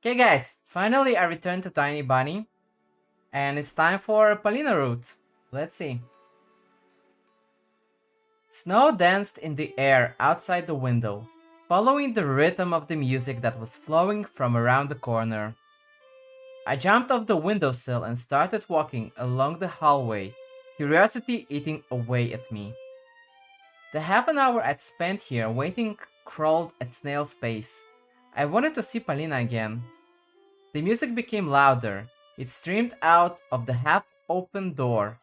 Okay guys, finally I returned to Tiny Bunny, and it's time for Polina route. Let's see. Snow danced in the air outside the window, following the rhythm of the music that was flowing from around the corner. I jumped off the windowsill and started walking along the hallway, curiosity eating away at me. The half an hour I'd spent here waiting crawled at snail's pace. I wanted to see Polina again. The music became louder. It streamed out of the half-open door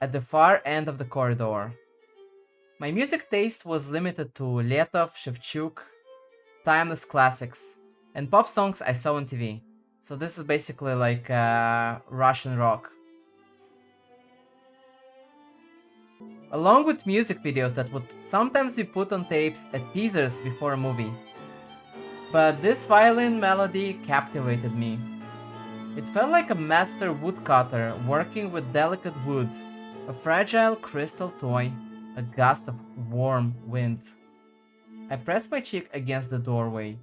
at the far end of the corridor. My music taste was limited to Letov, Shevchuk, timeless classics, and pop songs I saw on TV. So this is basically like Russian rock. Along with music videos that would sometimes be put on tapes as teasers before a movie. But this violin melody captivated me. It felt like a master woodcutter working with delicate wood, a fragile crystal toy, a gust of warm wind. I pressed my cheek against the doorway.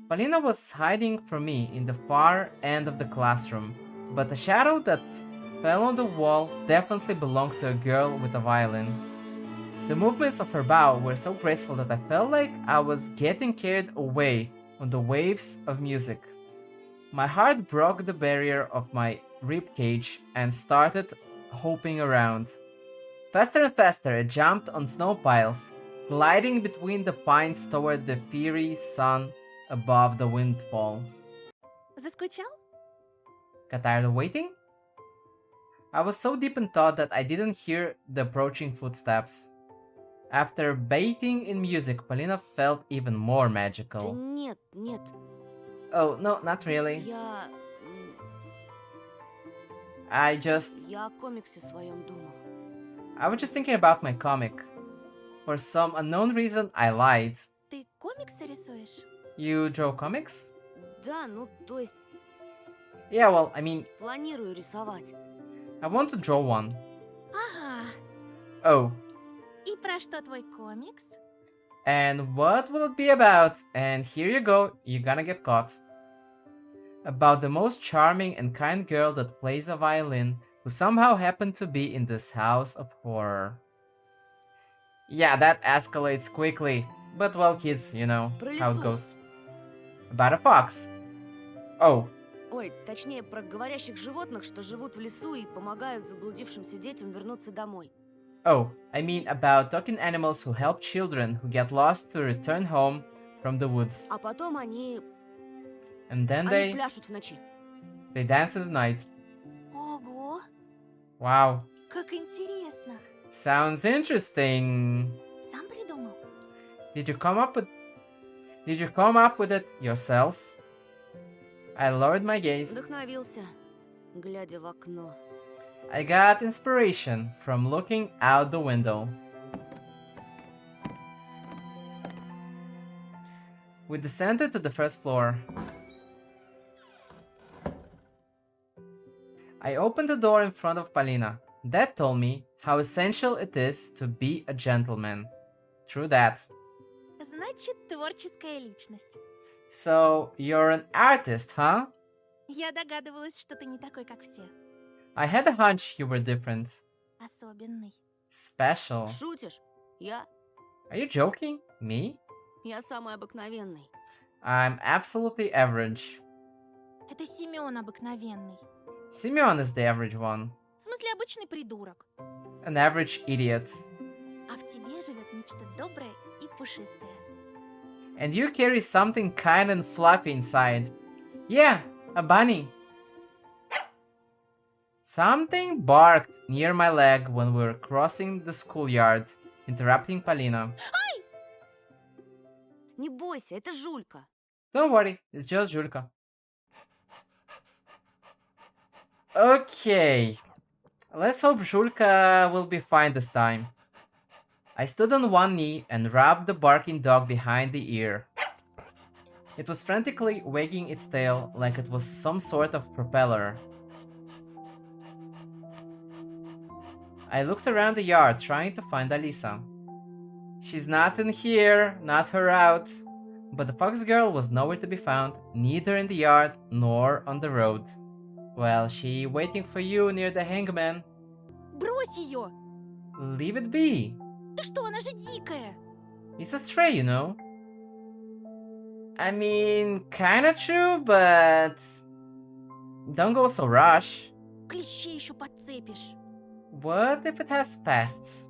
Polina was hiding from me in the far end of the classroom, but the shadow that fell on the wall definitely belonged to a girl with a violin. The movements of her bow were so graceful that I felt like I was getting carried away on the waves of music. My heart broke the barrier of my ribcage and started hopping around. Faster and faster, I jumped on snow piles, gliding between the pines toward the fiery sun above the windfall. Заскучал? Got tired of waiting? I was so deep in thought that I didn't hear the approaching footsteps. After bathing in music, Polina felt even more Да magical. нет, нет. Oh, no, not really. Я... I just... Я о комиксе своем думал. I was just thinking about my comic. For some unknown reason, I lied. Ты комиксы рисуешь? You draw comics? Да, ну, то есть Yeah, well, I mean, планирую рисовать. I want to draw one. Ага. Oh, И про что твой комикс? and what will it be about? And here you go, you're gonna get caught. About the most charming and kind girl that plays a violin who somehow happened to be in this house of horror. Yeah, that escalates quickly. But well, kids, you know Про how it лису. goes. About a fox. Oh, Ой, точнее, про говорящих животных, что живут в лесу и помогают заблудившимся детям вернуться домой. oh, I mean about talking animals who help children who get lost to return home from the woods. А потом они And then they пляшут в ночи. dance in the night. Ого, Wow, как интересно. sounds interesting. Сам придумал? Did you come up with it yourself? I lowered my gaze. Вдохновился, глядя в окно. I got inspiration from looking out the window. We descended to the first floor. I opened the door in front of Polina. That told me how essential it is to be a gentleman. True that. Значит, творческая личность. So, you're an artist, huh? Я догадывалась, что ты не такой, как все. I had a hunch you were different. Особенный. Special. Шутишь? Я? Are you joking? Me? Я самый обыкновенный. I'm absolutely average. Это Семён обыкновенный. Simeon is the average one. В смысле, обычный придурок. An average idiot. А в тебе живет нечто доброе и пушистое. And you carry something kind and fluffy inside. Yeah, a bunny. Something barked near my leg when we were crossing the schoolyard, interrupting Polina. Не бойся, это Жулька. Don't worry, it's just Julka. Okay, let's hope Julka will be fine this time. I stood on one knee and rubbed the barking dog behind the ear. It was frantically wagging its tail like it was some sort of propeller. I looked around the yard trying to find Alisa. She's not in here, not her out. But the fox girl was nowhere to be found, neither in the yard nor on the road. Well, she waiting for you near the hangman. Брось ее! Leave it be. Ты что, она же дикая! It's a stray, you know. I mean, kinda true, but don't go so rush. Клещей еще подцепишь. What if it has pests?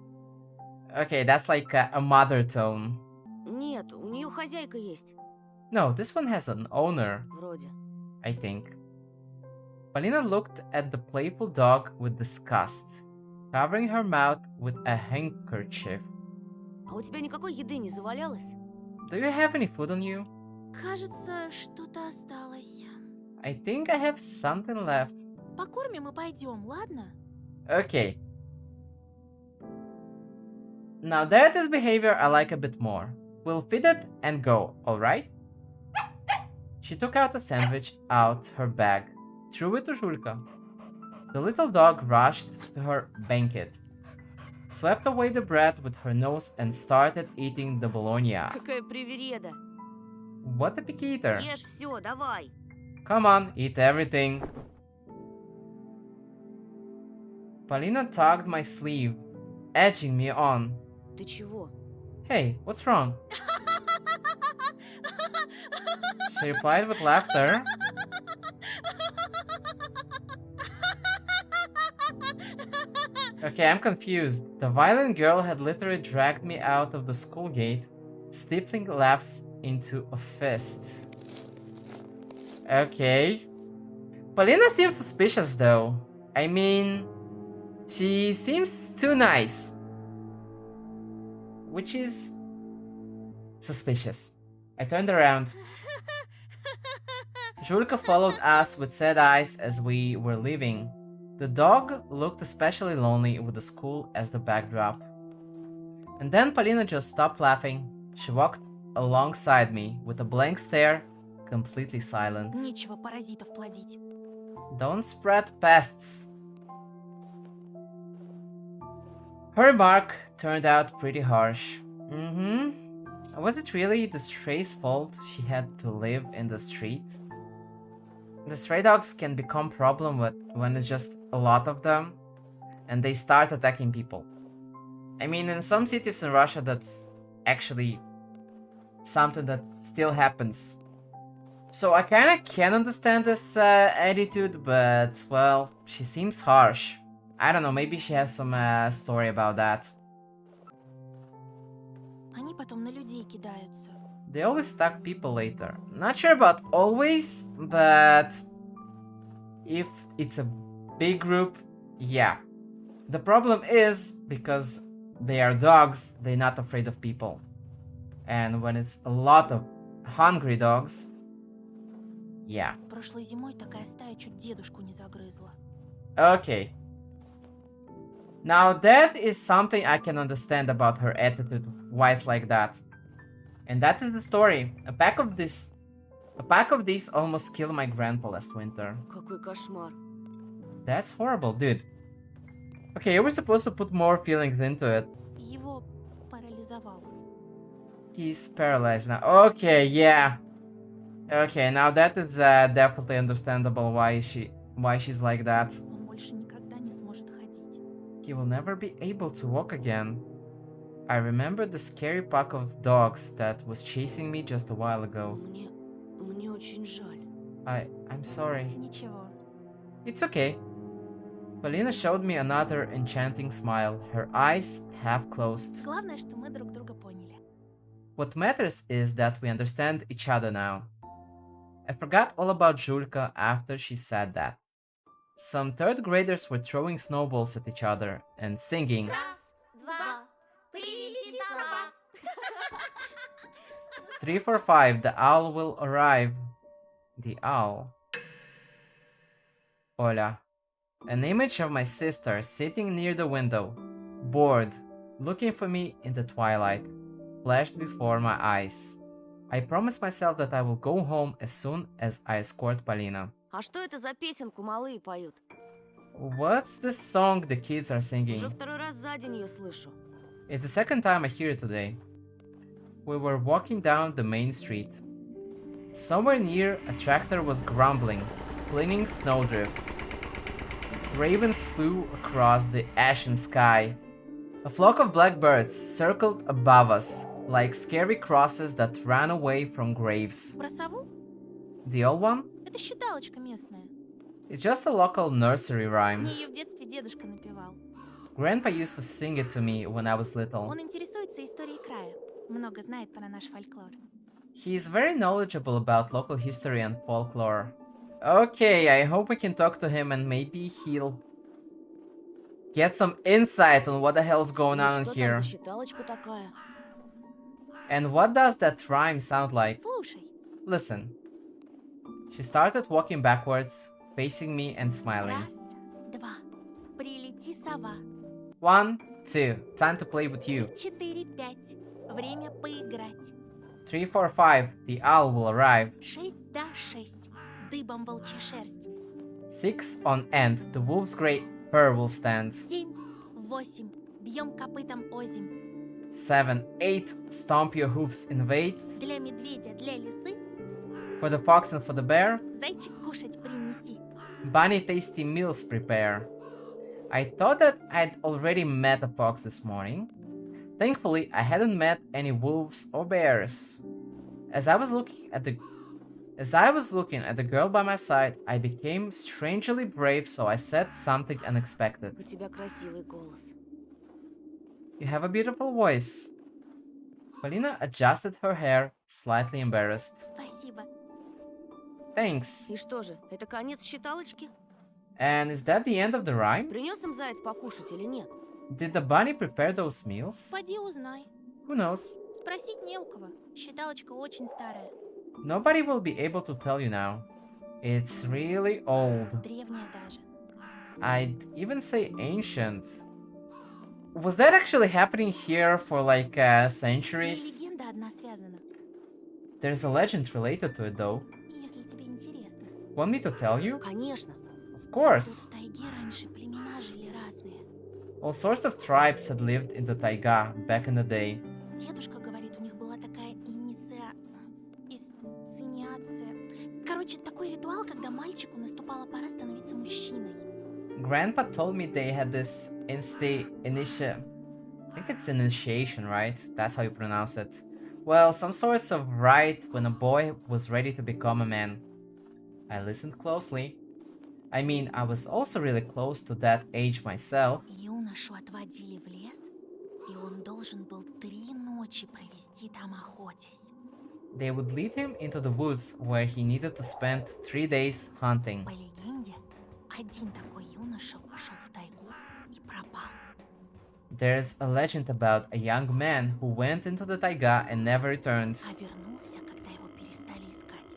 Okay, that's like a mother tone. Нет, у нее хозяйка есть. No, this one has an owner, Вроде. I think. Polina looked at the playful dog with disgust, covering her mouth with a handkerchief. А у тебя никакой еды не завалялось? Do you have any food on you? Кажется, что-то осталось. I think I have something left. Покормим и пойдем, ладно? Okay. Now that is behavior I like a bit more. We'll feed it and go, alright? She took out a sandwich out her bag, threw it to Julka. The little dog rushed to her banquet, swept away the bread with her nose and started eating the bologna. Какая привереда. What a picky eater. Ешь все, давай. Come on, eat everything. Polina tugged my sleeve, edging me on. Ты чего? Hey, what's wrong? She replied with laughter. Okay, I'm confused. The violent girl had literally dragged me out of the school gate, stifling laughs into a fist. Okay. Polina seems suspicious though. I mean, she seems too nice. Which is suspicious. I turned around. Julka followed us with sad eyes as we were leaving. The dog looked especially lonely with the school as the backdrop. And then Polina just stopped laughing. She walked alongside me with a blank stare, completely silent. Нечего паразитов плодить. Don't spread pests. Her remark turned out pretty harsh. Was it really the stray's fault she had to live in the street? The stray dogs can become problem when it's just a lot of them and they start attacking people. I mean, in some cities in Russia that's actually something that still happens. So I kinda can understand this attitude, but well, she seems harsh. I don't know, maybe she has some story about that. Они потом на людей кидаются. They always attack people later. Not sure about always, but if it's a big group, yeah. The problem is, because they are dogs, they're not afraid of people. And when it's a lot of hungry dogs, yeah. Прошлой зимой такая стая чуть дедушку не загрызла. Okay. Now that is something I can understand about her attitude, why it's like that. And that is the story. A pack of these almost killed my grandpa last winter. Какой кошмар. That's horrible, dude. Okay, you were supposed to put more feelings into it. Его парализовало. He's paralyzed now. Okay, yeah. Okay, now that is definitely understandable why she's like that. Он больше никогда не сможет ходить. He will never be able to walk again. I remember the scary pack of dogs that was chasing me just a while ago. Мне очень жаль. I'm sorry. Ничего. It's okay. Polina showed me another enchanting smile, her eyes half closed. Главное, что мы друг друга поняли. What matters is that we understand each other now. I forgot all about Julka after she said that. Some third graders were throwing snowballs at each other and singing. Раз, два, прилети сова. 3, 4, 5, the owl will arrive. The owl. Olya. An image of my sister sitting near the window, bored, looking for me in the twilight, flashed before my eyes. I promised myself that I will go home as soon as I escort Polina. А что это за песенку малые поют? What's this song the kids are singing? Уже второй раз за день ее слышу. It's the second time I hear it today. We were walking down the main street. Somewhere near, a tractor was grumbling, cleaning snowdrifts. Ravens flew across the ashen sky. A flock of blackbirds circled above us, like scary crosses that ran away from graves. Про сову? The old one? Это считалочка местная. It's just a local nursery rhyme. Мне ее в детстве дедушка напевал. Grandpa used to sing it to me when I was little. Он интересуется историей края. Много знает про наш фольклор. He is very knowledgeable about local history and folklore. Okay, I hope we can talk to him and maybe he'll get some insight on what the hell's going И on что here. там за считалочка такая? And what does that rhyme sound like? Слушай, Listen. She started walking backwards, facing me and smiling. раз, два, прилети сова. 1, 2, time to play with you. 4, 5, время поиграть. 3, 4, 5, the owl will arrive. 6 да 6, дыбом волчья шерсть. 6 on end, the wolf's grey fur will stand. 7, 8, бьем копытом озимь. 7, 8, stomp your hoofs invade. Для медведя, для лисы, For the fox and for the bear, зайчик кушать принеси. bunny tasty meals prepare. I thought that I'd already met a fox this morning. Thankfully, I hadn't met any wolves or bears. As I was looking at the girl by my side, I became strangely brave, so I said something unexpected. У тебя красивый голос. You have a beautiful voice. Polina adjusted her hair, slightly embarrassed. Спасибо. Thanks. И что же, это конец считалочки? And is that the end of the rhyme? Принес им заяц покушать или нет? Did the bunny prepare those meals? Поди узнай. Who knows? Спросить не у кого. Считалочка очень старая. Nobody will be able to tell you now. It's really old. Древняя даже. I'd even say ancient. Was that actually happening here for like С ней centuries? легенда одна связана. There's a legend related to it though. Если тебе интересно. Want me to tell you? Конечно. Of Тут course. в тайге раньше племена жили разные. All sorts of tribes had lived in the taiga back in the day. Дедушка говорит, у них была такая инсценяция. Короче, такой ритуал, когда мальчику наступала пора становиться мужчиной. Grandpa told me they had this I think it's initiation, right? That's how you pronounce it. Well, some sorts of rite when a boy was ready to become a man. I listened closely. I mean, I was also really close to that age myself. Юношу отводили в лес, и он должен был 3 ночи провести там охотясь. They would lead him into the woods where he needed to spend 3 days hunting. По легенде, один такой юноша ушел в тайгу и пропал. There's a legend about a young man who went into the taiga and never returned, А вернулся, когда его перестали искать.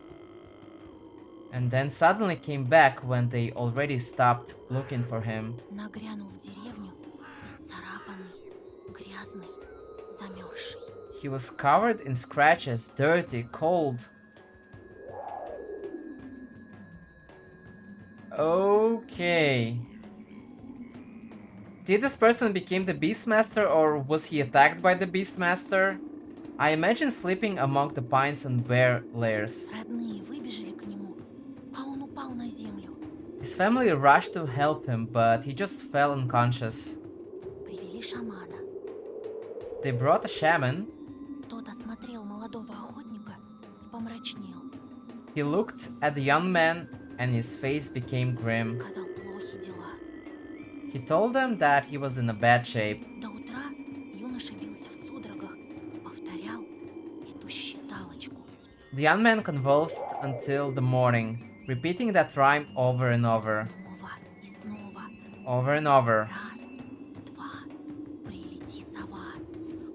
and then suddenly came back when they already stopped looking for him. Нагрянул в деревню, исцарапанный, грязный, замерзший. He was covered in scratches, dirty, cold. Okay. Did this person become the Beastmaster or was he attacked by the Beastmaster? I imagine sleeping among the pines and bear lairs. Родные выбежали к нему, а он упал на землю. His family rushed to help him, but he just fell unconscious. Привели шамана. They brought a shaman. Тот осмотрел молодого охотника и помрачнел. He looked at the young man and his face became grim. Сказал, плохи дела. He told them that he was in a bad shape. До утра юноша бился в судорогах и повторял эту считалочку. The young man convulsed until the morning, repeating that rhyme over and over, Снова и снова. over and over. Раз, два, прилети сова.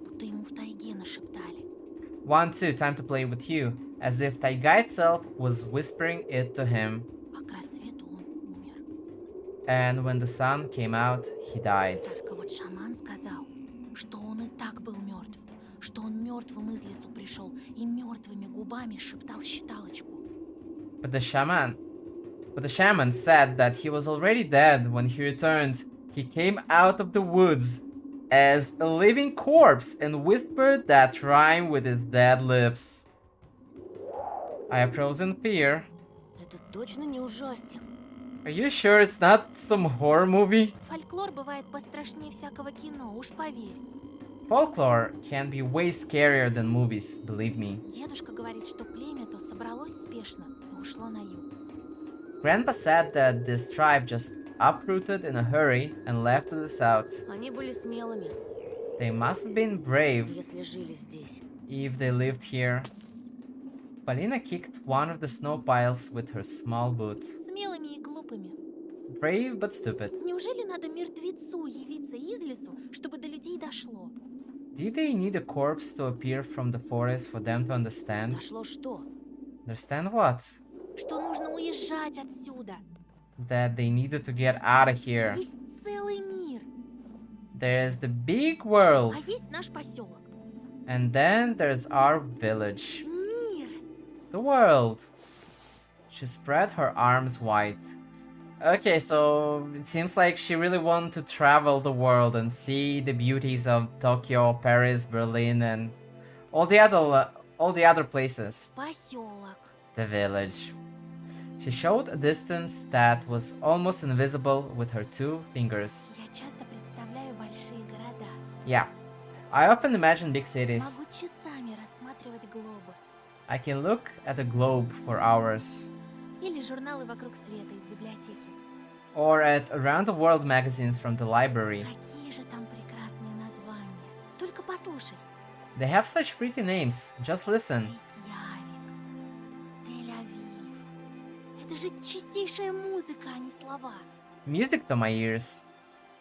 Будто ему в тайге нашептали. 1, 2, time to play with you, as if Taiga itself was whispering it to him. А к рассвету он умер. And when the sun came out, he died. Только вот шаман сказал, что он и так был мертв, что он мертвым из лесу пришел и мертвыми губами шептал считалочку. But the shaman said that he was already dead when he returned. He came out of the woods as a living corpse and whispered that rhyme with his dead lips. I have frozen fear. Это точно не ужастик. Are you sure it's not some horror movie? Фольклор бывает пострашнее всякого кино, уж поверь. Folklore can be way scarier than movies, believe me. Дедушка говорит, что племя то собралось спешно и ушло на юг. Grandpa said that this tribe just uprooted in a hurry and left to the south. Они были смелыми, They must have been brave если жили здесь. if they lived here. Polina kicked one of the snow piles with her small boot. Смелыми и глупыми. Brave but stupid. Неужели надо мертвецу явиться из лесу, чтобы до людей дошло? Did they need a corpse to appear from the forest for them to understand? Дошло что? Understand what? Что нужно уезжать отсюда. That they needed to get out of here. Есть целый мир, There's the big world. а есть наш поселок. And then there's our village. Мир! The world. She spread her arms wide. Okay, so it seems like she really wanted to travel the world and see the beauties of Tokyo, Paris, Berlin, and all the other places. Поселок. The village. She showed a distance that was almost invisible with her two fingers. Я часто представляю большие города. Yeah, I often imagine big cities. Могу часами рассматривать глобус. I can look at a globe for hours, Или журналы «Вокруг света» из библиотеки. or at around the world magazines from the library. Какие же там прекрасные названия. Только послушай. They have such pretty names. Just listen. Рейкьявик, Тель-Авив. Это же чистейшая музыка, а не слова. Music to my ears.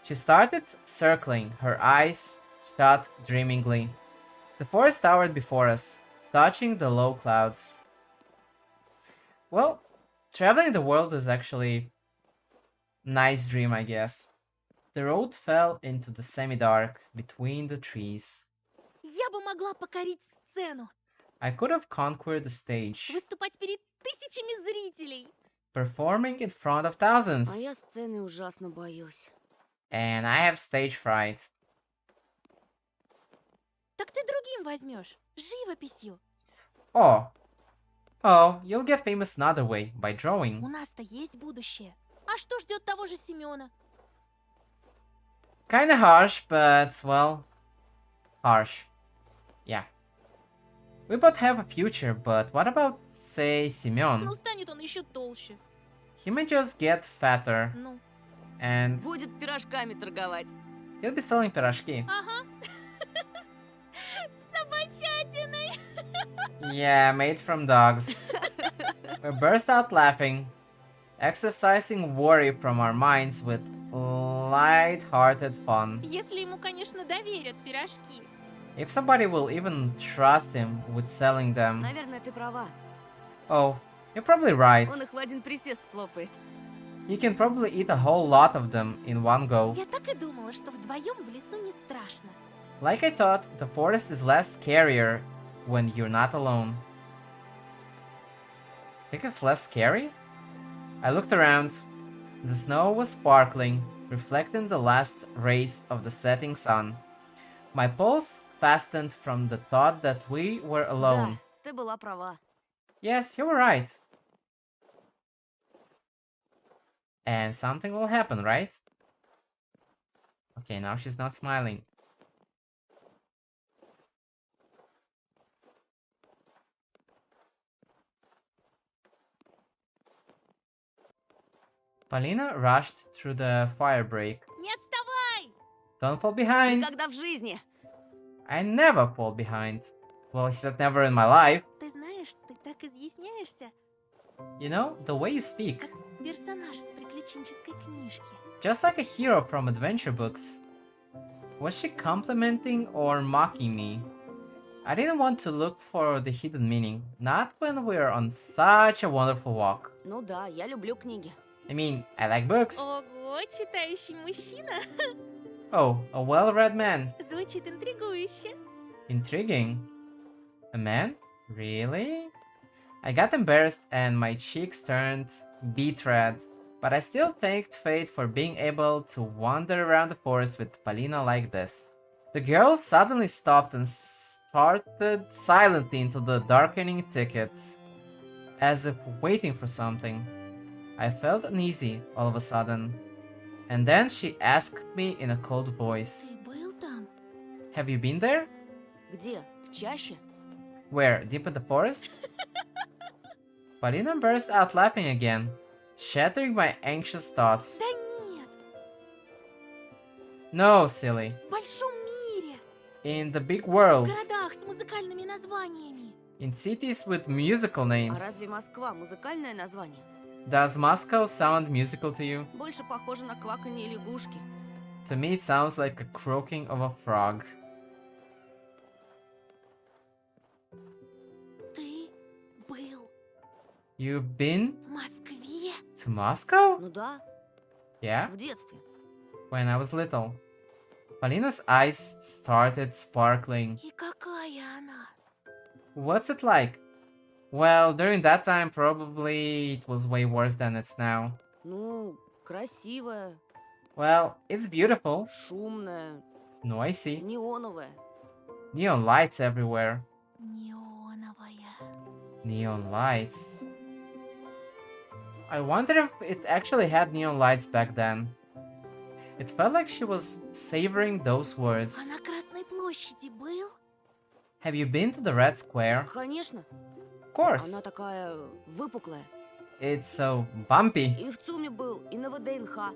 She started circling, her eyes shut dreamingly. The forest towered before us, touching the low clouds. Well, traveling the world is actually nice dream, I guess. The road fell into the semi-dark between the trees. Я бы могла покорить сцену, I could have conquered the stage, выступать перед тысячами зрителей. performing in front of thousands. А я сцены ужасно боюсь. And I have stage fright. Так ты другим возьмешь, живописью. Oh. Oh, you'll get famous another way, by drawing. У нас-то есть будущее. А что ждет того же Семена? Kinda harsh, but, well, harsh. Yeah. We both have a future, but what about, say, Semyon? Ну, станет он еще толще. He may just get fatter, Ну, and Будет пирожками торговать. he'll be selling пирожки. ага. С собачатиной. Yeah, made from dogs. We burst out laughing, exercising worry from our minds with light-hearted fun. Если ему, конечно, доверят пирожки. If somebody will even trust him with selling them. Наверное, ты права. Oh, you're probably right. Он их в один присест слопает. You can probably eat a whole lot of them in one go. Я так и думала, что вдвоем в лесу не страшно. Like I thought, the forest is less scarier when you're not alone. Think it's less scary? I looked around. The snow was sparkling, reflecting the last rays of the setting sun. My pulse fastened from the thought that we were alone. Да, ты была права. Yes, you were right. And something will happen, right? Okay, now she's not smiling. Polina rushed through the fire break. Не отставай! Don't fall behind! Никогда в жизни. I never fall behind. Well, he said never in my life. Ты знаешь, ты так изъясняешься, You know, the way you speak. как персонаж из приключенческой книжки. Just like a hero from adventure books. Was she complimenting or mocking me? I didn't want to look for the hidden meaning, not when we're on such a wonderful walk. Ну да, я люблю книги. I mean, I like books. Ого, читающий мужчина. Oh, a well-read man. Звучит интригующе. Intriguing. A man? Really? I got embarrassed and my cheeks turned beet red, but I still thanked fate for being able to wander around the forest with Polina like this. The girl suddenly stopped and started silently into the darkening thicket, as if waiting for something. I felt uneasy all of a sudden, and then she asked me in a cold voice, Ты был там? "Have you been there?" Где? В чаще? Where? Deep in the forest? Polina burst out laughing again, shattering my anxious thoughts. Да нет, No, silly. в большом мире. In the big В world, городах с музыкальными названиями. in cities with musical А names. разве Москва музыкальное название? Does Moscow sound musical to you? Больше похоже на кваканье лягушки. To me, it sounds like a croaking of a frog. Ты был You've been в Москве? to Moscow? Ну да, Yeah, в детстве. when I was little. Polina's eyes started sparkling. И какая она? What's it like? Well, during that time, probably it was way worse than it's now. Ну, красивая, Well, it's beautiful, шумная, noisy, неоновая. neon lights everywhere. Неоновая. Neon lights. I wonder if it actually had neon lights back then. It felt like she was savoring those words. А на Красной площади был? Have you been to the Red Square? Конечно, Of course. она такая выпуклая. It's so bumpy. И в ЦУМе был, и на ВДНХ.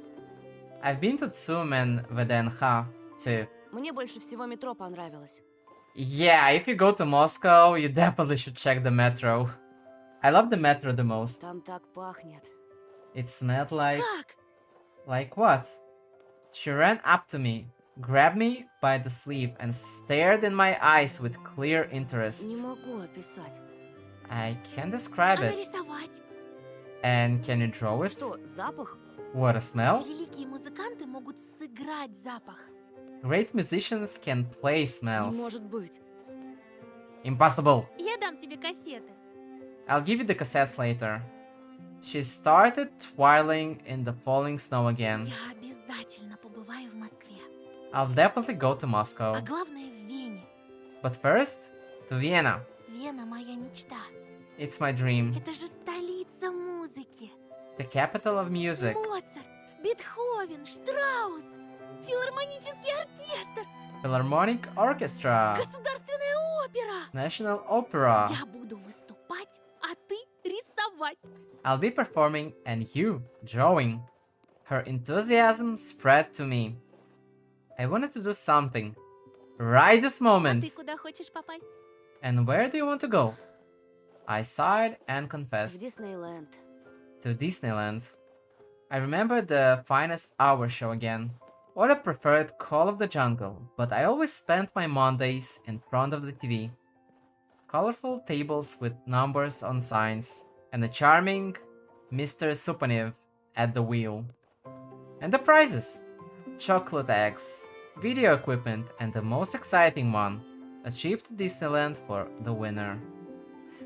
I've been to Tsum and VDNH too. Мне больше всего метро понравилось. Yeah, if you go to Moscow, you definitely should check the metro. I love the metro the most. Там так пахнет. It smelled like... Как? Like what? She ran up to me, grabbed me by the sleeve and stared in my eyes with clear interest. Не могу описать. I can't describe А it. нарисовать? And can you draw it? Что, запах? What a smell? Великие музыканты могут сыграть запах. Great musicians can play Не smells. может быть. Impossible. Я дам тебе кассеты. I'll give you the cassettes later. She started twirling in the falling snow again. Я обязательно побываю в Москве. I'll definitely go to А Moscow. главное в Вене. But first, to Vienna. Вена моя мечта. It's my dream. Это же столица музыки. The capital of music. Моцарт, Бетховен, Штраус, филармонический оркестр, Philharmonic Orchestra. государственная опера. National Opera. Я буду выступать, а ты рисовать. I'll be performing and you drawing. Her enthusiasm spread to me. I wanted to do something. Right this А moment. ты куда хочешь попасть? And where do you want to go? I sighed and В confessed. Диснейленд. To Disneyland. I remember the Finest Hour show again. Ola preferred Call of the Jungle, but I always spent my Mondays in front of the TV. Colorful tables with numbers on signs, and a charming Mr. Supanev at the wheel. And the prizes! Chocolate eggs, video equipment, and the most exciting one, a trip to Disneyland for the winner.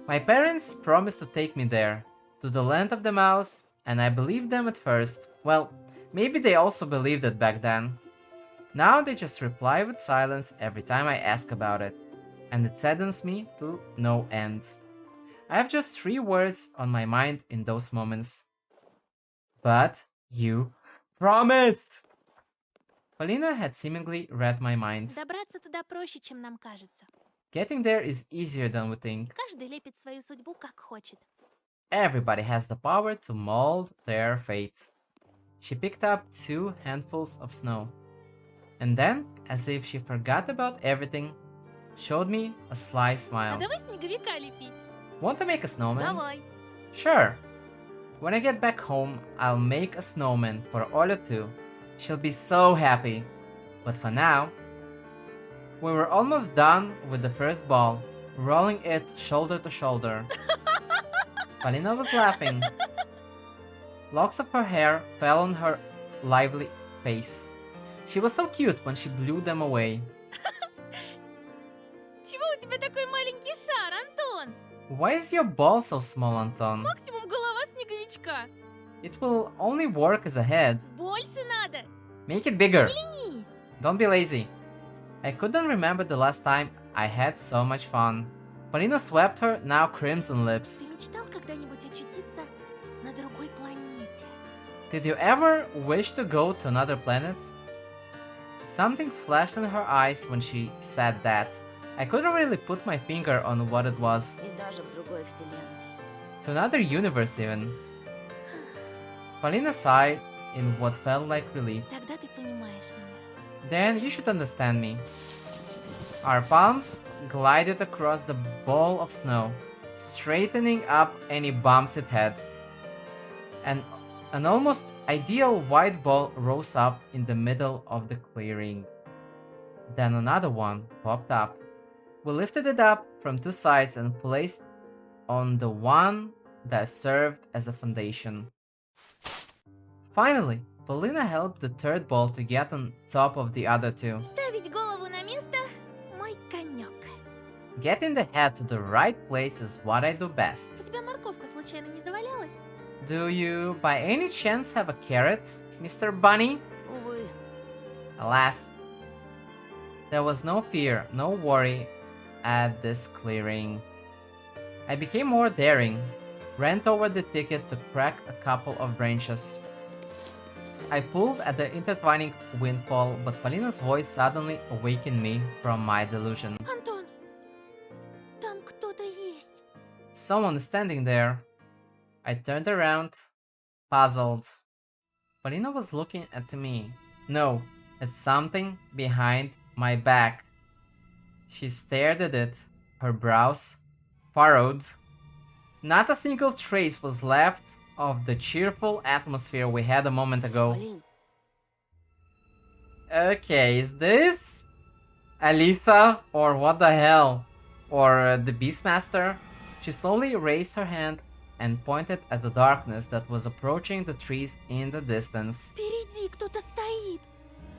My parents promised to take me there, to the land of the mouse, and I believed them at first. Well, maybe they also believed it back then. Now they just reply with silence every time I ask about it, and it saddens me to no end. I have just 3 words on my mind in those moments. But you promised! Polina had seemingly read my mind. Добраться туда проще, чем нам кажется. Getting there is easier than we think. Каждый лепит свою судьбу как хочет. Everybody has the power to mold their fate. She picked up 2 handfuls of snow. And then, as if she forgot about everything, showed me a sly А smile. давай снеговика лепить. Want to make a snowman? Давай. Sure. When I get back home, I'll make a snowman for Olya too. She'll be so happy. But for now, we were almost done with the first ball, rolling it shoulder to shoulder. Polina was laughing. Locks of her hair fell on her lively face. She was so cute when she blew them away. Чего у тебя такой маленький шар, Антон? Why is your ball so small, Anton? Максимум голова снеговичка. It will only work as a head. Больше надо. Make it bigger. Ленись. Don't be lazy. I couldn't remember the last time I had so much fun. Polina swept her now crimson Ты lips. мечтал когда-нибудь очутиться на другой планете? Did you ever wish to go to another planet? Something flashed in her eyes when she said that. I couldn't really put my finger on what it was. И даже в другой вселенной. To another universe even. Polina sighed in what felt like relief. Тогда ты понимаешь меня. Then you should understand me. Our palms glided across the ball of snow, straightening up any bumps it had. And an almost ideal white ball rose up in the middle of the clearing. Then another one popped up. We lifted it up from two sides and placed on the one that served as a foundation. Finally, Polina helped the third ball to get on top of the other two. Ставить голову на место – мой конек. Getting the head to the right place is what I do best. У тебя морковка случайно не завалялась? Do you by any chance have a carrot, Mr. Bunny? Увы. Alas, there was no fear, no worry at this clearing. I became more daring, ran toward the ticket to crack a couple of branches. I pulled at the intertwining windfall, but Polina's voice suddenly awakened me from my delusion. Антон, там кто-то есть. Someone is standing there. I turned around, puzzled. Polina was looking at me. No, at something behind my back. She stared at it, her brows furrowed. Not a single trace was left of the cheerful atmosphere we had a moment ago. Полин, Okay, is this Alisa or what the hell? Or the Beastmaster? She slowly raised her hand and pointed at the darkness that was approaching the trees in the distance. Впереди кто-то стоит.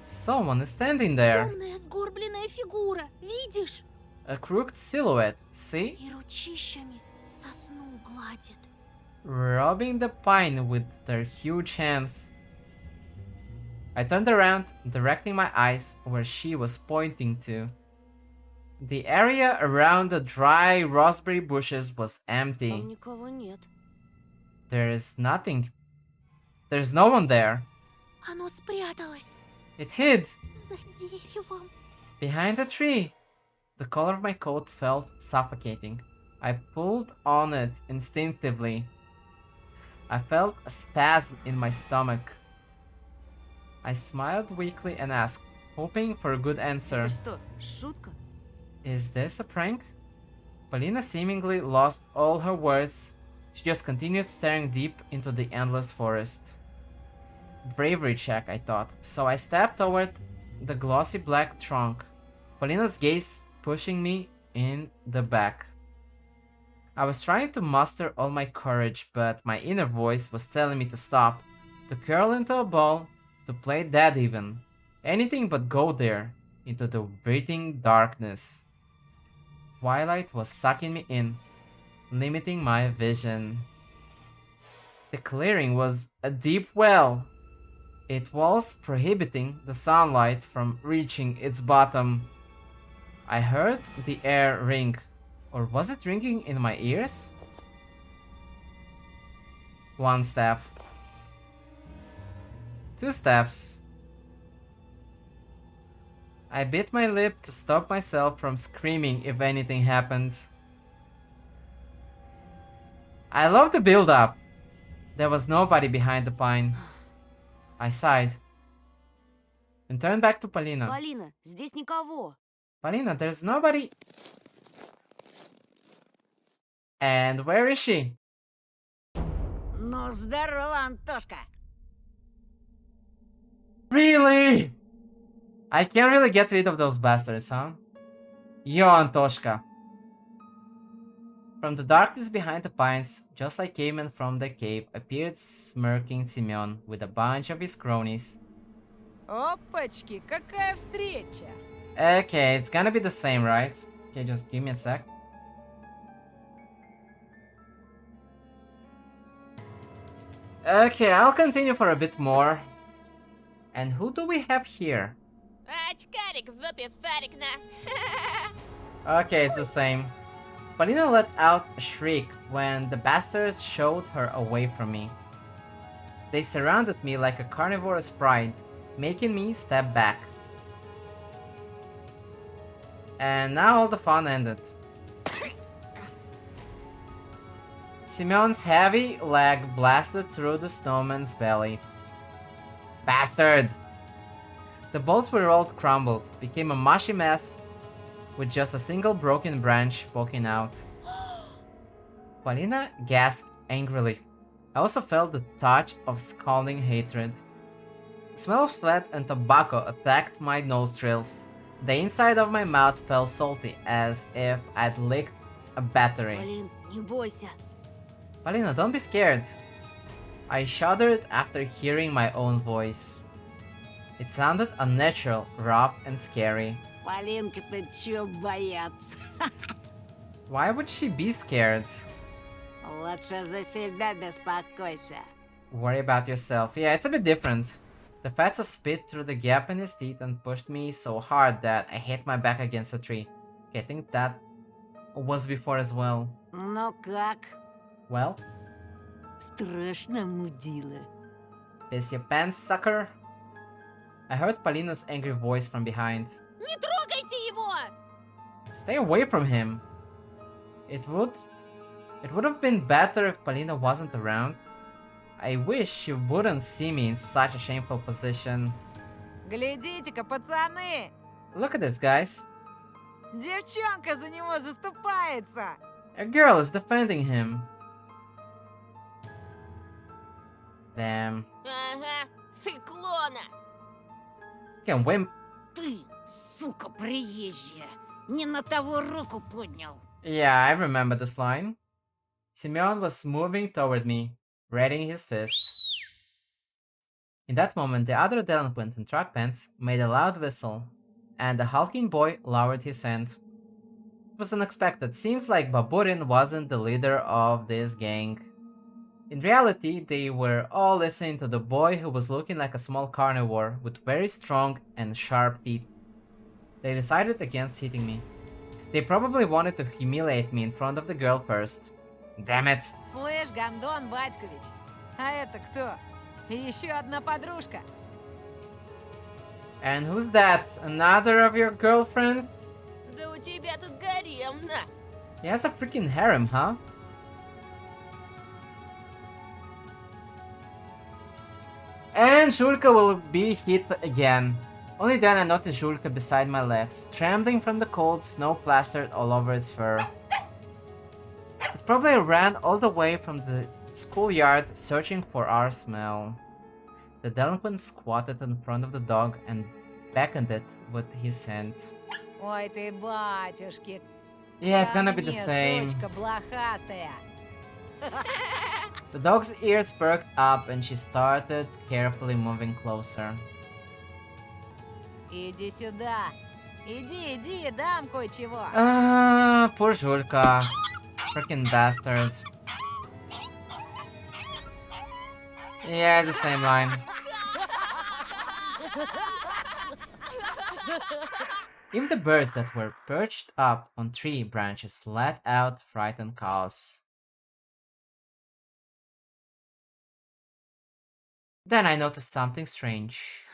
Someone is standing there. Темная сгорбленная фигура. Видишь? A crooked silhouette, see? И ручищами сосну гладит. Rubbing the pine with their huge hands. I turned around, directing my eyes where she was pointing to. The area around the dry raspberry bushes was empty. там никого нет. There is nothing. There's no one there. Оно спряталось It hid за деревом. behind a tree. The collar of my coat felt suffocating. I pulled on it instinctively. I felt a spasm in my stomach. I smiled weakly and asked, hoping for a good answer. Это что, шутка? Is this a prank? Polina seemingly lost all her words. She just continued staring deep into the endless forest. Bravery check, I thought, so I stepped toward the glossy black trunk, Polina's gaze pushing me in the back. I was trying to muster all my courage, but my inner voice was telling me to stop, to curl into a ball, to play dead even. Anything but go there, into the breathing darkness. Twilight was sucking me in, limiting my vision. The clearing was a deep well. It was prohibiting the sunlight from reaching its bottom. I heard the air ring, or was it ringing in my ears? One step. 2 steps. I bit my lip to stop myself from screaming if anything happened. I love the build-up. There was nobody behind the pine. I sighed and turned back to Polina. Полина, здесь никого. Polina, there's nobody. And where is she? Ну, здорово, Антошка. Really? I can't really get rid of those bastards, huh? Yo, Antoshka. From the darkness behind the pines, just like cavemen from the cave, appeared smirking Simeon with a bunch of his cronies. Опачки, какая встреча! Okay, it's gonna be the same, right? Okay, just give me a sec. Okay, I'll continue for a bit more. And who do we have here? Очкарик в жопе шарик на. Okay, it's the same. Polina let out a shriek when the bastards showed her away from me. They surrounded me like a carnivorous pride, making me step back. And now all the fun ended. Simeon's heavy leg blasted through the snowman's belly. Bastard! The bolts we rolled crumbled, became a mushy mess with just a single broken branch poking out. Polina gasped angrily. I also felt the touch of scalding hatred. The smell of sweat and tobacco attacked my nostrils. The inside of my mouth felt salty, as if I'd licked a battery. Полин, не бойся. Polina, don't be scared. I shuddered after hearing my own voice. It sounded unnatural, rough, and scary. Полинка-то чё бояться? Why would she be scared? Лучше за себя беспокойся. Worry about yourself. Yeah, it's a bit different. The fatso spit through the gap in his teeth and pushed me so hard that I hit my back against a tree. Okay, I think that was before as well. Ну как? Well, Страшно, мудила. piss your pants, sucker? I heard Polina's angry voice from behind. Не трогайте его! Stay away from him. It would have been better if Polina wasn't around. I wish she wouldn't see me in such a shameful position. Глядите-ка, пацаны! Look at this, guys. Девчонка за него заступается! A girl is defending him. Damn. Ага, циклона. Can wimp. Ты, сука приезжая, не на того руку поднял. Yeah, I remember this line. Simeon was moving toward me, readying his fist. In that moment, the other delinquent in track pants made a loud whistle, and the hulking boy lowered his hand. It was unexpected. Seems like Baburin wasn't the leader of this gang. In reality, they were all listening to the boy who was looking like a small carnivore with very strong and sharp teeth. They decided against hitting me. They probably wanted to humiliate me in front of the girl first. Damn it! Слышь, Гондон Батькович, а это кто? Еще одна подружка. And who's that? Another of your girlfriends? Да у тебя тут гарем, на. He has a freaking harem, huh? And Julka will be hit again. Only then I noticed Julka beside my legs, trembling from the cold, snow plastered all over his fur. It probably ran all the way from the schoolyard, searching for our smell. The delinquent squatted in front of the dog and beckoned it with his hand. Ой ты, батюшки, Yeah, it's ко gonna be the мне, same. сучка блохастая. The dog's ears perked up and she started carefully moving closer. Иди сюда. Иди, дам кое-чего. Ah, poor Julka. Freaking bastard. Yeah, it's the same line. Even the birds that were perched up on tree branches let out frightened calls. Then I noticed something strange.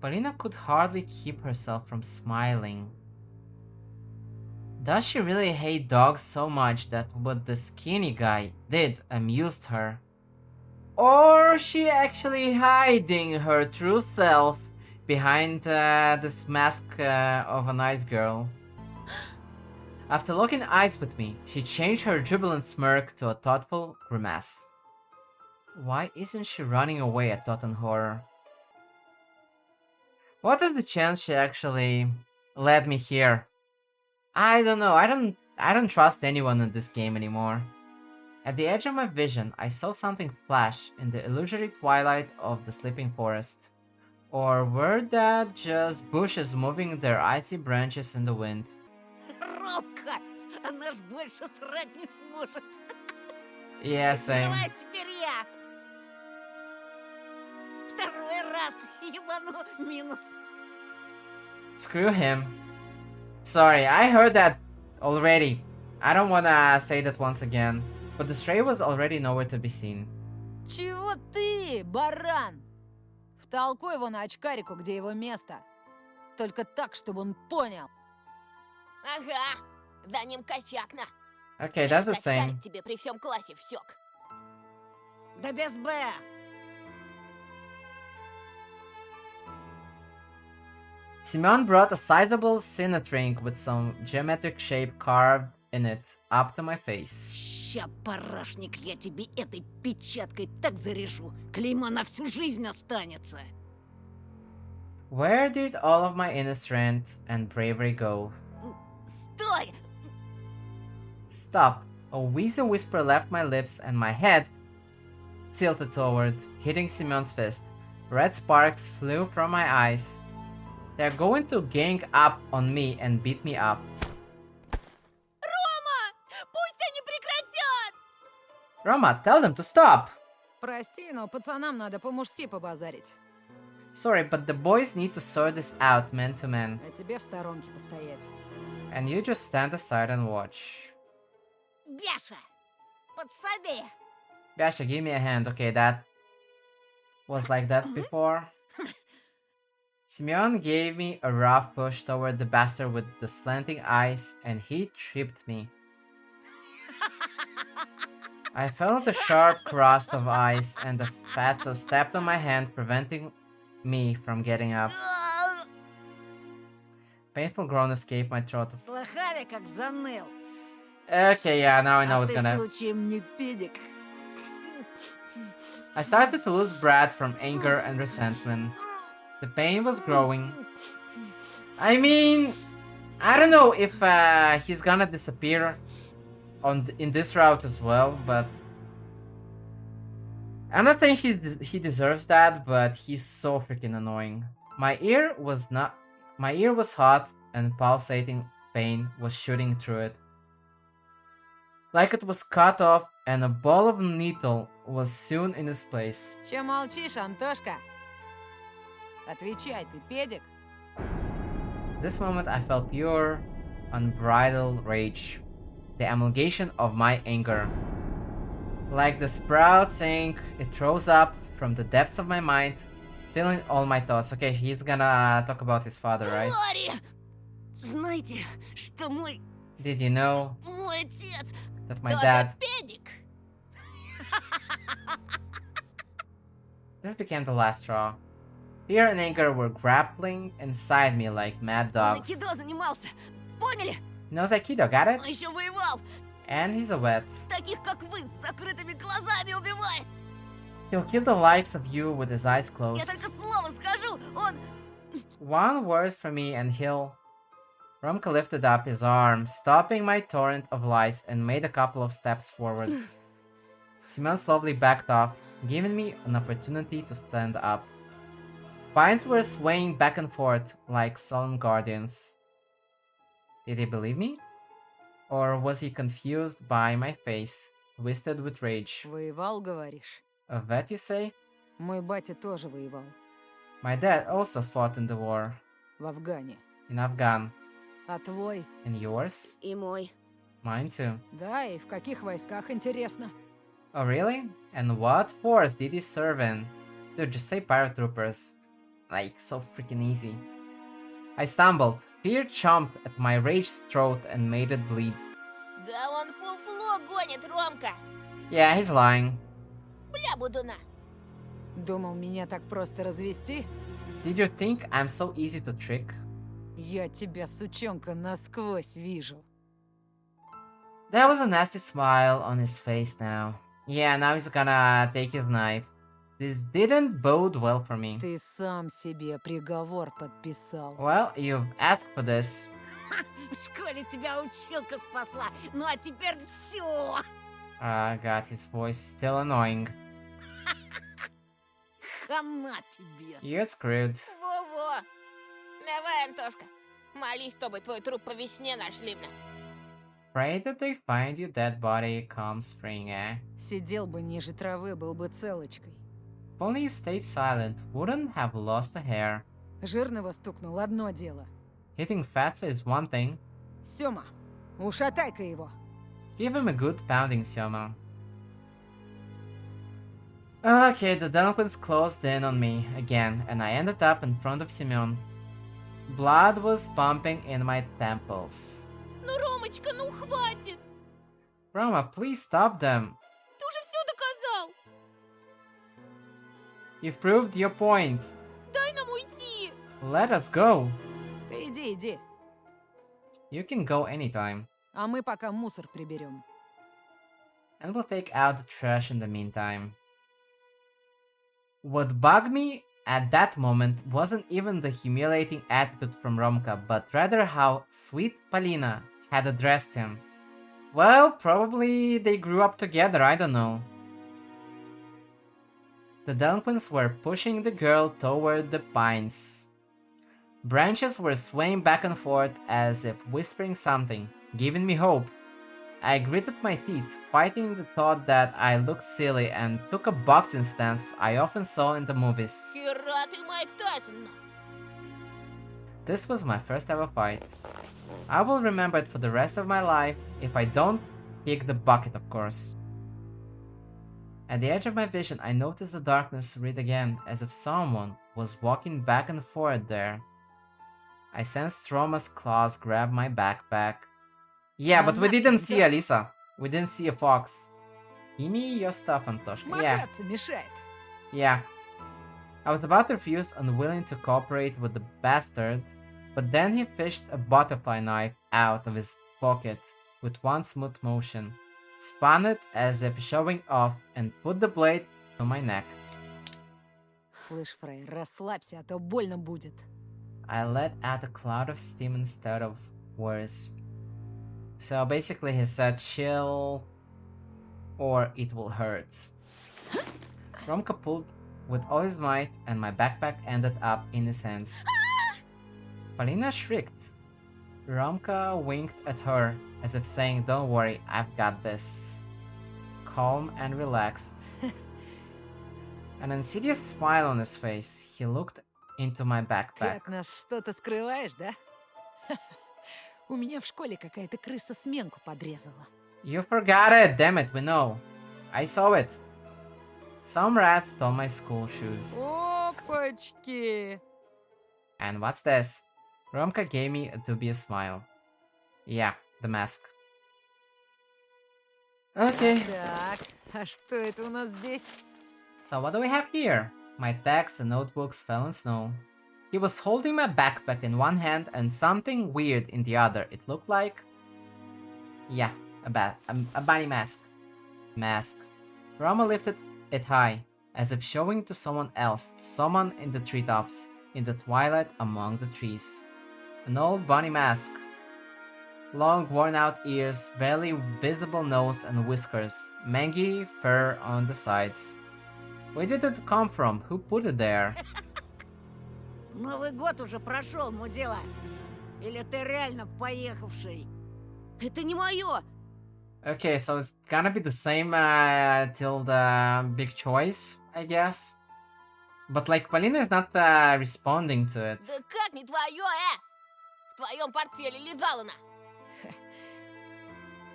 Polina could hardly keep herself from smiling. Does she really hate dogs so much that what the skinny guy did amused her? Or she actually hiding her true self behind this mask of a nice girl? After locking eyes with me, she changed her jubilant smirk to a thoughtful grimace. Why isn't she running away? I thought in horror. What is the chance she actually led me here? I don't know. I don't trust anyone in this game anymore. At the edge of my vision, I saw something flash in the illusory twilight of the sleeping forest. Or were that just bushes moving their icy branches in the wind? Робка, она ж больше срать не сможет. Yeah, same. Давай теперь я. Второй раз ебану минус. Screw him. Sorry, I heard that already. I don't wanna say that once again. But the stray was already nowhere to be seen. Чего ты, баран? Втолкуй его на очкарику, где его место. Только так, чтобы он понял. Ага, за ним косяк на. Okay, that's the Этот same. очкарик тебе при всем классе всек. Да без Б. Simeon brought a sizable cinnamon ring with some geometric shape carved in it up to my face. Ща, парашник, я тебе этой печаткой так заряжу. Клеймо на всю жизнь останется. Where did all of my inner strength and bravery go? Стой! Stop. A wheezy whisper left my lips and my head tilted toward, hitting Simeon's fist. Red sparks flew from my eyes. They're going to gang up on me and beat me up. Пусть они прекратят! Roma, tell them to stop! Прости, но пацанам надо по-мужски побазарить. Sorry, but the boys need to sort this out man to man. А тебе в сторонке постоять. And you just stand aside and watch. Бяша! Подсоби! Yasha, give me a hand. Okay, that was like that before. Simeon gave me a rough push toward the bastard with the slanting eyes, and he tripped me. I felt the sharp crust of ice, and the fatso stepped on my hand, preventing me from getting up. Painful groan escaped my throat. Слыхали, как заныл? Okay, yeah, now I know А it's ты gonna. случаем не педик? I started to lose breath from anger and resentment. The pain was growing. I mean, I don't know if he's gonna disappear in this route as well, but I'm not saying he deserves that, but he's so freaking annoying. My ear was hot and pulsating pain was shooting through it. Like it was cut off and a ball of needle was sewn in its place. Че молчишь, Антошка? Отвечай, ты педик? This moment I felt pure, unbridled rage, the amalgamation of my anger. Like the sprout saying it rose up from the depths of my mind, filling all my thoughts. Okay, he's gonna talk about his father, right? Твари! Знаете, что мой Did you know отец... that my Кто dad... этот педик? This became the last straw. Fear and anger were grappling inside me like mad Он dogs. айкидо занимался. Поняли? Knows Aikido, got it? Он еще воевал. And he's a vet. Таких, как вы, с закрытыми глазами убивает. He'll kill the likes of you with his eyes Я closed. только слово скажу, он... One word from me and he'll... Romka lifted up his arm, stopping my torrent of lies, and made a couple of steps forward. Simeon slowly backed off, giving me an opportunity to stand up. Pines were swaying back and forth like solemn guardians. Did he believe me? Or was he confused by my face, twisted with rage? Воевал, говоришь? A vet, you say? Мой батя тоже воевал. My dad also fought in the war. В Афгане. In Afghan. А твой? And yours? И мой. Mine too. Да, и в каких войсках, интересно? Oh really? And what force did he serve in? Dude, just say paratroopers. Like, so freaking easy. I stumbled. Fear chomped at my raged throat and made it bleed. Да он фуфло гонит, Ромка. Yeah, he's lying. Бля, будуна. Думал, меня так просто развести? Did you think I'm so easy to trick? Я тебя, сучонка, насквозь вижу. There was a nasty smile on his face now. Yeah, now he's gonna take his knife. This didn't bode well for me. Ты сам себе приговор подписал. Well, you've asked for this. В школе тебя училка спасла. Ну а теперь все. God, his voice still annoying. Хана тебе. You're screwed. Во-во. Давай, Антошка. Молись, чтобы твой труп по весне нашли, бля. Pray that they find your dead body come spring, eh? Сидел бы ниже травы, был бы целочкой. If only you stayed silent, wouldn't have lost a hair. Жирного стукнул, одно дело. Hitting Fatso is one thing. Сёма, ушатай-ка его. Give him a good pounding, Syoma. Okay, the delinquents closed in on me again, and I ended up in front of Semyon. Blood was pumping in my temples. Ну, Ромочка, ну хватит! Roma, please stop them. Ты уже все доказал! You've proved your point. Дай нам уйти! Let us go. Ты иди. You can go anytime, А мы пока мусор приберем. and we'll take out the trash in the meantime. What bugged me at that moment wasn't even the humiliating attitude from Romka, but rather how sweet Polina had addressed him. Well, probably they grew up together, I don't know. The delinquents were pushing the girl toward the pines. Branches were swaying back and forth as if whispering something, giving me hope. I gritted my teeth, fighting the thought that I looked silly and took a boxing stance I often saw in the movies. Хера ты, Майк Тайсон. This was my first ever fight. I will remember it for the rest of my life if I don't kick the bucket, of course. At the edge of my vision, I noticed the darkness read again, as if someone was walking back and forth there. I sensed Roma's claws grab my backpack. Yeah, but we didn't see Alisa. We didn't see a fox. Give me your stuff, Antoshka. Yeah. Махаться мешает. Yeah. I was about to refuse, unwilling to cooperate with the bastard, but then he fished a butterfly knife out of his pocket with one smooth motion, spun it as if showing off, and put the blade to my neck. Слышь, Фрей, расслабься, а то больно будет. I let out a cloud of steam instead of words. So basically he said chill or it will hurt. Romka pulled with all his might and my backpack ended up in his hands. Polina shrieked. Romka winked at her as if saying, "Don't worry, I've got this." Calm and relaxed. An insidious smile on his face, he looked into my Ты backpack. от нас что-то скрываешь, да? У меня в школе какая-то крыса сменку подрезала. You forgot it, damn it, we know. I saw it. Some rat stole my school shoes. Опачки! And what's this? Romka gave me a dubious smile. Yeah, the mask. Okay, Так, а что это у нас здесь? so what do we have here? My texts and notebooks fell in snow. He was holding my backpack in one hand and something weird in the other. It looked like... yeah, a bunny mask. Mask. Rama lifted it high, as if showing to someone else, to someone in the treetops, in the twilight among the trees. An old bunny mask. Long worn-out ears, barely visible nose and whiskers, mangy fur on the sides. Where did it come from? Who put it there? Новый год уже прошел, мудила. Или ты реально поехавший? Это не мое! Okay, so it's gonna be the same till the big choice, I guess. But like, Polina is not responding to it. Да как не твое, В твоем портфеле лежала она.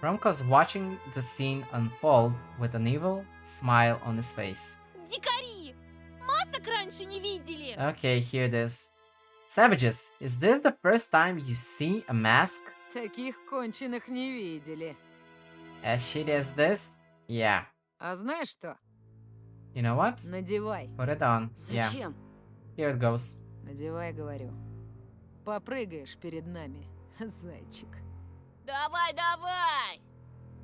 Romka's watching the scene unfold with an evil smile on his face. Дикари! Масок раньше не видели! Okay, here it is. Savages, is this the first time you see a mask Таких конченых не видели. as shitty as this? Yeah. А знаешь что? You know what? Надевай. Put it on. Yeah. Зачем? Here it goes. Надевай, говорю. Попрыгаешь перед нами, зайчик. Давай, давай!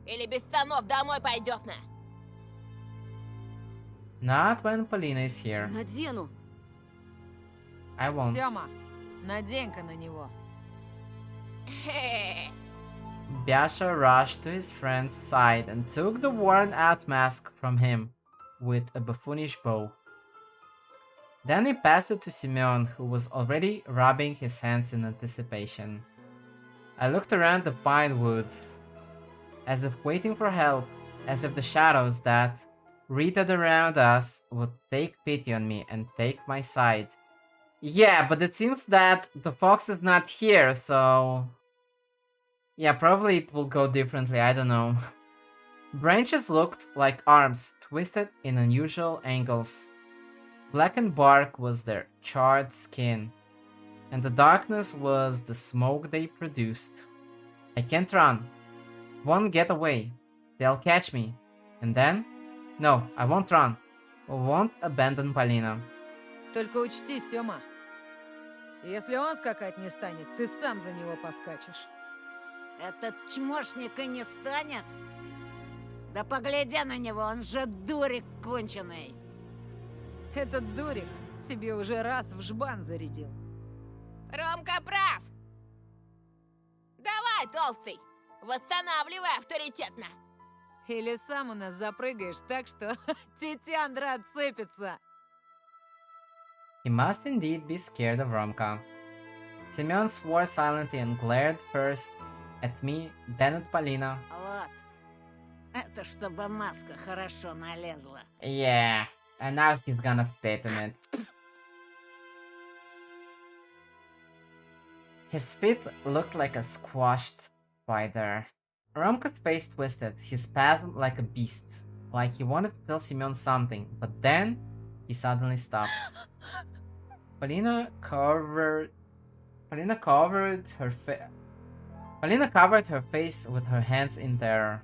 Или без штанов домой пойдешь на. Not when Polina is here. Надену. I won't. Сёма, надень-ка на него. Хе-хе. Byasha rushed to his friend's side and took the worn-out mask from him with a buffoonish bow. Then he passed it to Simeon, who was already rubbing his hands in anticipation. I looked around the pine woods, as if waiting for help, as if the shadows that wreathed around us would take pity on me and take my side. Yeah, but it seems that the fox is not here, so... Yeah, probably it will go differently, I don't know. Branches looked like arms, twisted in unusual angles. Blackened bark was their charred skin, and the darkness was the smoke they produced. I can't run. Won't get away. They'll catch me. And then? No, I won't run. I won't abandon Polina. Только учти, Сёма, если он скакать не станет, ты сам за него поскачешь. Этот чмошник и не станет? Да погляди на него, он же дурик конченый. Этот дурик тебе уже раз в жбан зарядил. Ромка прав! Давай, толстый, восстанавливай авторитетно! Или сам у нас запрыгаешь так, что тетяндра отцепится. He must indeed be scared of Romka. Semyon swore silently and glared first at me, then at Polina. Вот. Это чтобы маска хорошо налезла. Yeah, and now he's gonna spit in it. His feet looked like a squashed spider. Romka's face twisted, he spasmed like a beast, like he wanted to tell Semyon something, but then he suddenly stopped. Polina covered her face with her hands in terror.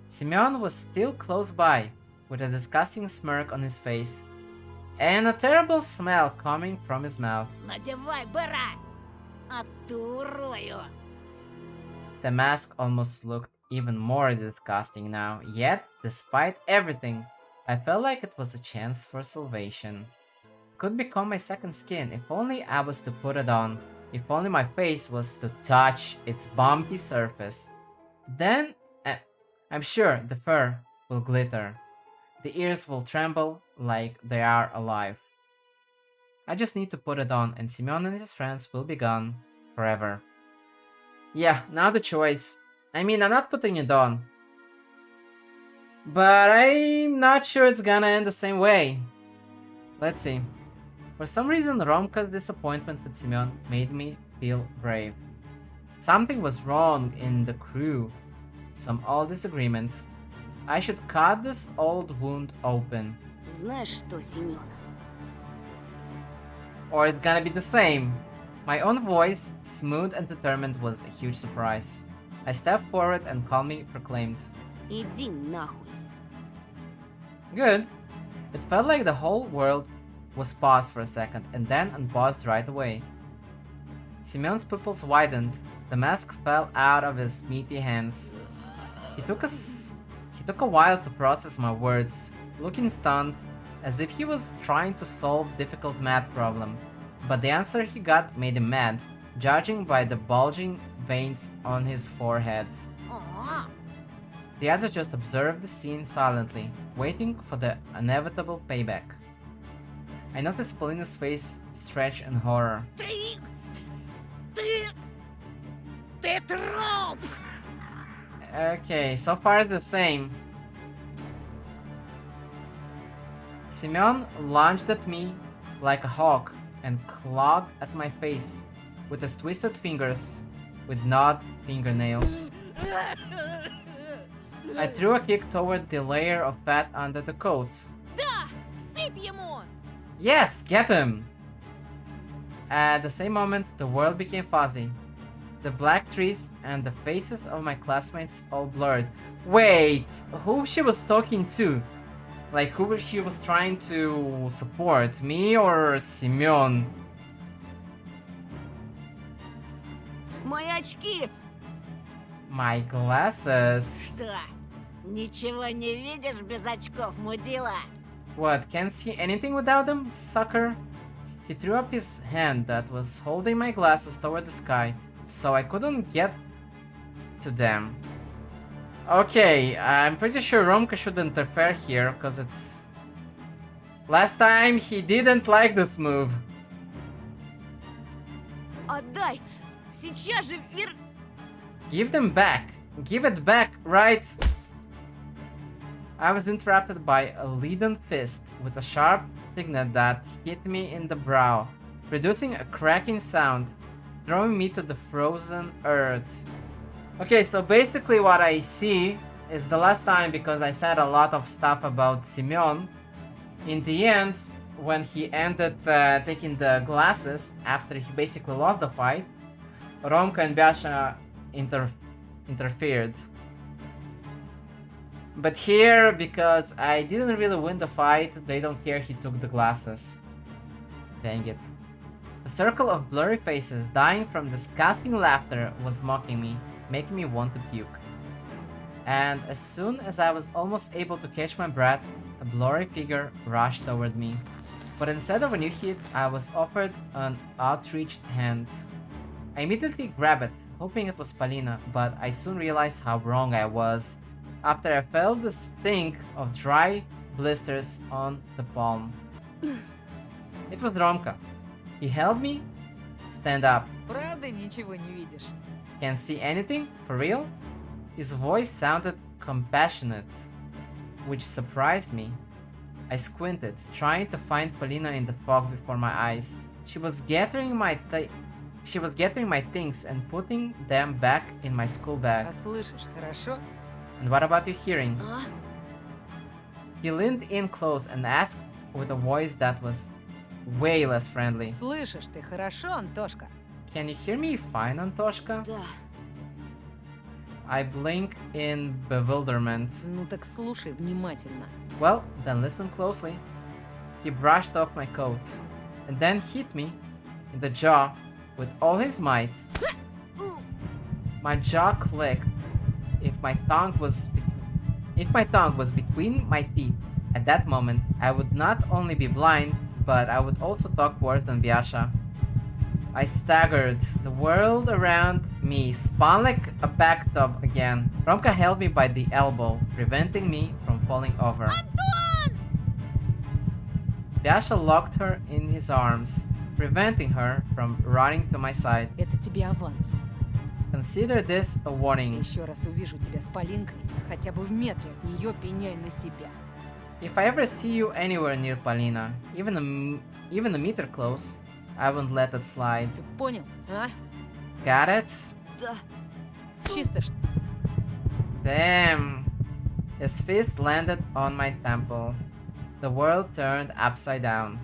Semyon was still close by, with a disgusting smirk on his face, and a terrible smell coming from his mouth. Надевай, бара! Оттурую! The mask almost looked even more disgusting now, yet, despite everything, I felt like it was a chance for salvation. Could become my second skin if only I was to put it on, if only my face was to touch its bumpy surface. Then, I'm sure the fur will glitter. The ears will tremble like they are alive. I just need to put it on and Semyon and his friends will be gone forever. Yeah, now the choice. I mean, I'm not putting it on. But I'm not sure it's gonna end the same way. Let's see. For some reason, Romka's disappointment with Semyon made me feel brave. Something was wrong in the crew. Some old disagreement. I should cut this old wound open. Знаешь что, Семён? Or it's gonna be the same. My own voice, smooth and determined, was a huge surprise. I stepped forward and calmly proclaimed, Иди нахуй. Good. It felt like the whole world was paused for a second and then unpaused right away. Semyon's pupils widened. The mask fell out of his meaty hands. He took a while to process my words, looking stunned, as if he was trying to solve a difficult math problem. But the answer he got made him mad, judging by the bulging veins on his forehead. О, The others just observed the scene silently, waiting for the inevitable payback. I noticed Polina's face stretch in horror. ты... Ты труп! Okay, so far it's the same. Semyon lunged at me like a hawk and clawed at my face with his twisted fingers with gnawed fingernails. I threw a kick toward the layer of fat under the coat. Да! Всыпь ему! Yes, get him! At the same moment, the world became fuzzy. The black trees and the faces of my classmates all blurred. Wait, who she was talking to? Like, who she was trying to support? Me or Semyon? Мои очки! My glasses. Что? Ничего не видишь без очков, мудила? What, can't see anything without them, sucker? He threw up his hand that was holding my glasses toward the sky, so I couldn't get to them. Okay, I'm pretty sure Romka should interfere here, because it's... Last time he didn't like this move. Отдай! Сейчас же Give them back. Give it back, right? I was interrupted by a leaden fist with a sharp signet that hit me in the brow. producing a cracking sound, throwing me to the frozen earth. Okay, so basically what I see is the last time, because I said a lot of stuff about Simeon, in the end, when he ended taking the glasses after he basically lost the fight, Romka and Biasha interfered. But here, because I didn't really win the fight, they don't care he took the glasses. Dang it. A circle of blurry faces dying from disgusting laughter was mocking me, making me want to puke. And as soon as I was almost able to catch my breath, a blurry figure rushed toward me. But instead of a new hit, I was offered an outreached hand. I immediately grabbed it, hoping it was Polina, but I soon realized how wrong I was after I felt the sting of dry blisters on the palm. It was Romka. He held me. Stand up. Правда ничего не видишь? Can't see anything? For real? His voice sounded compassionate, which surprised me. I squinted, trying to find Polina in the fog before my eyes. She was gathering my things and putting them back in my school bag. А слышишь, хорошо? And what about your hearing? А? He leaned in close and asked with a voice that was way less friendly. Слышишь ты хорошо, Антошка? Can you hear me fine, Antoshka? Да. I blink in bewilderment. Ну так слушай внимательно. Well, then listen closely. He brushed off my coat and then hit me in the jaw with all his might. My jaw clicked. If my tongue was between my teeth at that moment, I would not only be blind, but I would also talk worse than Biasha. I staggered. The world around me spun like a bathtub again. Romka held me by the elbow, preventing me from falling over. Anton! Biasha locked her in his arms, preventing her from running to my side. Это тебе аванс. Consider this a warning. Еще раз увижу тебя с Полинкой, хотя бы в метре от нее пеняй на себя. If I ever see you anywhere near Polina, even a meter close, I won't let it slide. Ты понял, а? Got it? Да. Чисто что... Damn. His fist landed on my temple. The world turned upside down.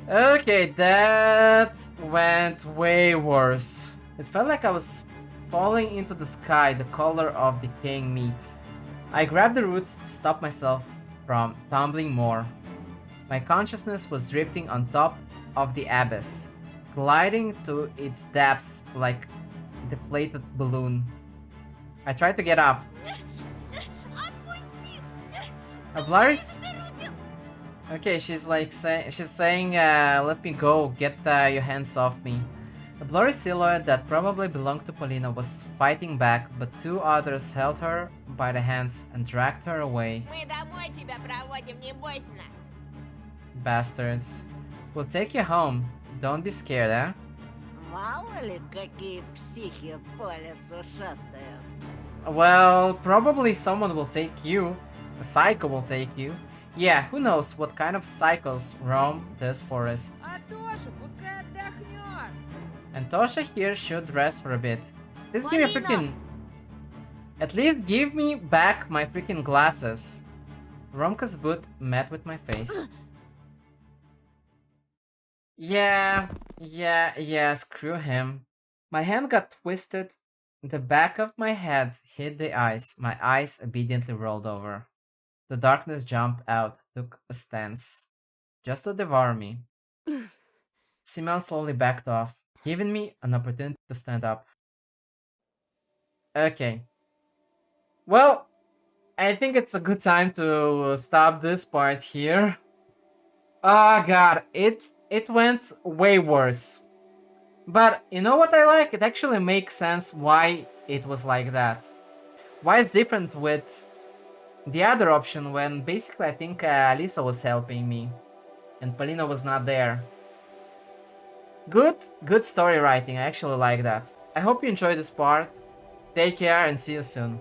Okay, that went way worse. It felt like I was falling into the sky, the color of decaying meat. I grabbed the roots to stop myself from tumbling more. My consciousness was drifting on top of the abyss, gliding to its depths like a deflated balloon. I tried to get up. A blurry... Okay, she's saying, let me go, get your hands off me. A blurry silhouette that probably belonged to Polina was fighting back, but two others held her by the hands and dragged her away. Мы домой тебя проводим, не бойся. Bastards. We'll take you home. Don't be scared, eh? Мало ли, какие психи по лесу шастают. Well, probably someone will take you. A psycho will take you. Yeah, who knows what kind of psychos roam this forest. А Тоша, пускай отдохнет. And Tosha here should rest for a bit. Just give me a Polina! freaking... At least give me back my freaking glasses. Romka's boot met with my face. Yeah, screw him. My hand got twisted. The back of my head hit the ice. My eyes obediently rolled over. The darkness jumped out, took a stance, just to devour me. Simeon slowly backed off, giving me an opportunity to stand up. Okay. Well, I think it's a good time to stop this part here. Oh god, it went way worse. But you know what I like? It actually makes sense why it was like that. Why it's different with the other option when basically I think Alisa was helping me and Polina was not there. Good story writing, I actually like that. I hope you enjoyed this part. Take care and see you soon.